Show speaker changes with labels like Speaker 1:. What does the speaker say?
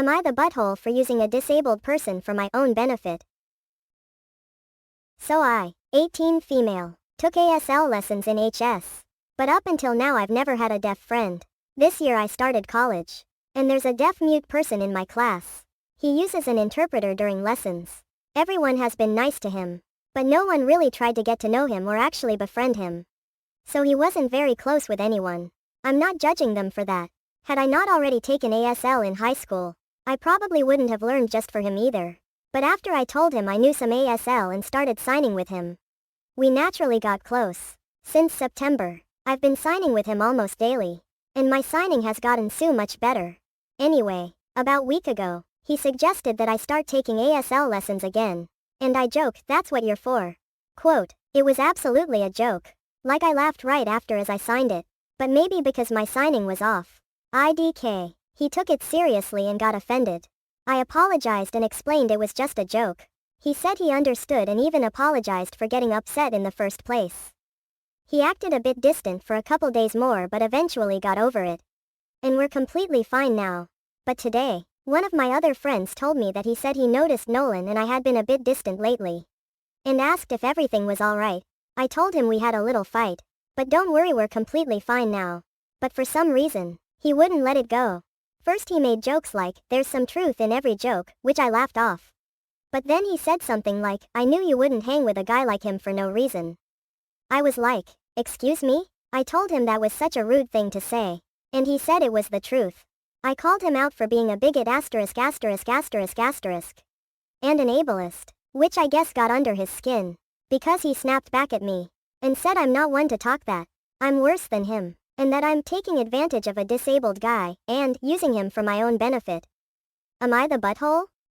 Speaker 1: Am I the butthole for using a disabled person for my own benefit? So I, 18 female, took ASL lessons in HS. But up until now I've never had a deaf friend. This year I started college. And there's a deaf-mute person in my class. He uses an interpreter during lessons. Everyone has been nice to him. But no one really tried to get to know him or actually befriend him. So he wasn't very close with anyone. I'm not judging them for that. Had I not already taken ASL in high school, I probably wouldn't have learned just for him either. But after I told him I knew some ASL and started signing with him, we naturally got close. Since September, I've been signing with him almost daily. And my signing has gotten so much better. Anyway, about a week ago, he suggested that I start taking ASL lessons again. And I joked, "That's what you're for." Quote, "It was absolutely a joke. Like I laughed right after as I signed it. But maybe because my signing was off. IDK. He took it seriously and got offended. I apologized and explained it was just a joke. He said he understood and even apologized for getting upset in the first place. He acted a bit distant for a couple days more but eventually got over it. And we're completely fine now. But today, one of my other friends told me that he said he noticed Nolan and I had been a bit distant lately. And asked if everything was alright. I told him we had a little fight. But don't worry, we're completely fine now. But for some reason, he wouldn't let it go. First he made jokes like, "There's some truth in every joke," which I laughed off. But then he said something like, "I knew you wouldn't hang with a guy like him for no reason." I was like, "Excuse me?" I told him that was such a rude thing to say. And he said it was the truth. I called him out for being a bigot ********* and an ableist, which I guess got under his skin. Because he snapped back at me. And said I'm not one to talk that. I'm worse than him. And that I'm taking advantage of a disabled guy, and using him for my own benefit. Am I the butthole?